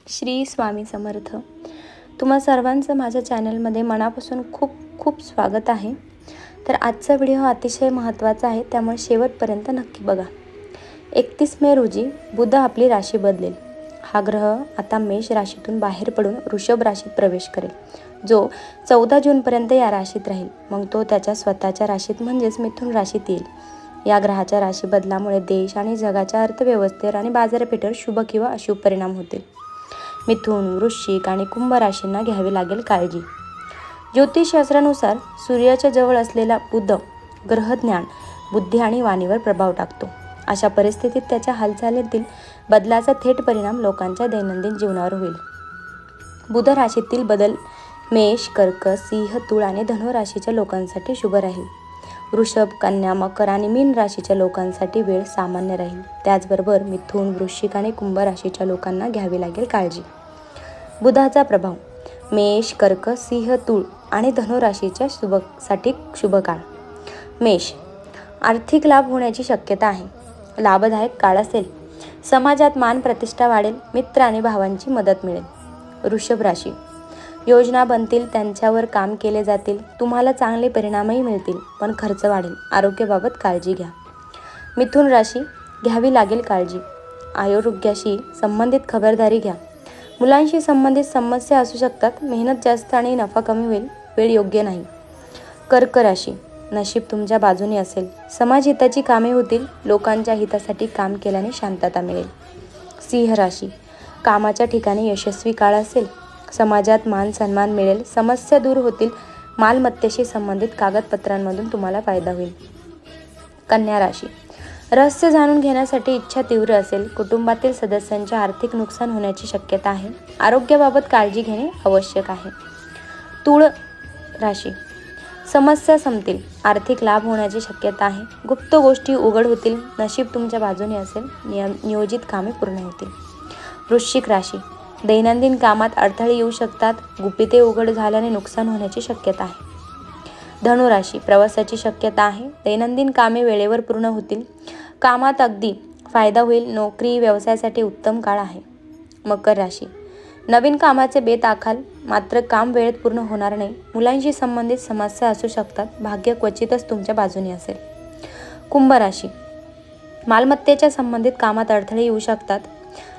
श्री स्वामी समर्थ. तुम्हा सर्वांचं माझ्या चॅनलमध्ये मनापासून खूप खूप स्वागत आहे. तर आजचा व्हिडिओ अतिशय महत्त्वाचा आहे, त्यामुळे शेवटपर्यंत नक्की बघा. 31 मे रोजी बुध आपली राशी बदलेल. हा ग्रह आता मेष राशीतून बाहेर पडून वृषभ राशीत प्रवेश करेल, जो 14 जूनपर्यंत या राशीत राहील. मग तो त्याच्या स्वतःच्या राशीत म्हणजेच मिथुन राशीत येईल. या ग्रहाच्या राशी बदलामुळे देश आणि जगाच्या अर्थव्यवस्थेवर आणि बाजारपेठेवर शुभ किंवा अशुभ परिणाम होतील. मिथुन, वृश्चिक आणि कुंभ राशींना घ्यावी लागेल काळजी. ज्योतिषशास्त्रानुसार सूर्याच्या जवळ असलेला बुध ग्रहज्ञान, बुद्धी आणि वाणीवर प्रभाव टाकतो. अशा परिस्थितीत त्याच्या हालचालीतील बदलाचा थेट परिणाम लोकांच्या दैनंदिन जीवनावर होईल. बुध राशीतील बदल मेष, कर्क, सिंह, तुळ आणि धनु राशीच्या लोकांसाठी शुभ राहील. वृषभ, कन्या, मकर आणि मीन राशीच्या लोकांसाठी वेळ सामान्य राहील. त्याचबरोबर मिथुन, वृश्चिक आणि कुंभ राशीच्या लोकांना घ्यावी लागेल काळजी. बुधाचा प्रभाव मेष, कर्क, सिंह, तुळ आणि धनु राशीच्या साठी शुभ काळ. मेष, आर्थिक लाभ होण्याची शक्यता आहे. लाभदायक काळ असेल. समाजात मान प्रतिष्ठा वाढेल. मित्र आणि भावांची मदत मिळेल. वृषभ राशी, योजना बनतील, त्यांच्यावर काम केले जातील. तुम्हाला चांगले परिणामही मिळतील, पण खर्च वाढेल. आरोग्याबाबत काळजी घ्या. मिथुन राशी, घ्यावी लागेल काळजी. आरोग्याशी संबंधित खबरदारी घ्या. मुलांशी संबंधित समस्या असू शकतात. मेहनत जास्त आणि नफा कमी होईल. वेळ योग्य नाही. कर्क राशी, नशीब तुमच्या बाजूने असेल. समाजहिताची कामे होतील. लोकांच्या हितासाठी काम केल्याने शांतता मिळेल. सिंह राशी, कामाच्या ठिकाणी यशस्वी काळ असेल. समाजात मान सन्मान मिळेल. समस्या दूर होतील. मालमत्तेशी संबंधित कागदपत्रांमधून तुम्हाला फायदा होईल. कन्या राशी, रहस्य जाणून घेण्यासाठी इच्छा तीव्र असेल. कुटुंबातील सदस्यांचे आर्थिक नुकसान होण्याची शक्यता आहे. आरोग्याबाबत काळजी घेणे आवश्यक आहे. तुळ राशी, समस्या संपतील. आर्थिक लाभ होण्याची शक्यता आहे. गुप्त गोष्टी उघड होतील. नशीब तुमच्या बाजूने असेल. नियोजित कामे पूर्ण होतील. वृश्चिक राशी, दैनंदिन कामात अडथळे येऊ शकतात. गुपिते उघड झाल्याने नुकसान होण्याची शक्यता आहे. धनु राशी, प्रवासाची शक्यता आहे. दैनंदिन कामे वेळेवर पूर्ण होतील. कामात अगदी फायदा होईल. नोकरी व्यवसायासाठी उत्तम काळ आहे. मकर राशी, नवीन कामाचे बेत आखाल, मात्र काम वेळेत पूर्ण होणार नाही. मुलांशी संबंधित समस्या असू शकतात. भाग्य क्वचितच तुमच्या बाजूने असेल. कुंभ राशी, मालमत्तेच्या संबंधित कामात अडथळे येऊ शकतात.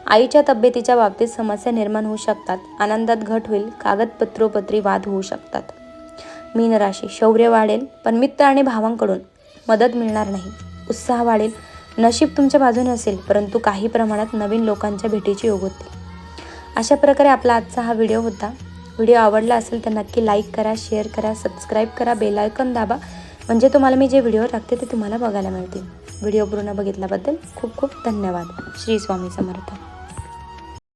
आईच्या तब्येतीच्या बाबतीत समस्या निर्माण होऊ शकतात. आनंदात घट होईल. कागदपत्रोपत्री वाद होऊ शकतात. मीन राशी, शौर्य वाढेल, पण मित्र आणि भावांकडून मदत मिळणार नाही. उत्साह वाढेल. नशीब तुमच्या बाजूने असेल, परंतु काही प्रमाणात नवीन लोकांच्या भेटीची योग होतील. अशा प्रकारे आपला आजचा हा व्हिडिओ होता. व्हिडिओ आवडला असेल तर नक्की लाईक करा, शेअर करा, सबस्क्राईब करा, बेल आयकॉन दाबा, म्हणजे तुम्हाला मी जे व्हिडिओ टाकते ते तुम्हाला बघायला मिळतील. व्हिडिओ पूर्ण बघितल्याबद्दल खूप खूप धन्यवाद. श्री स्वामी समर्थ.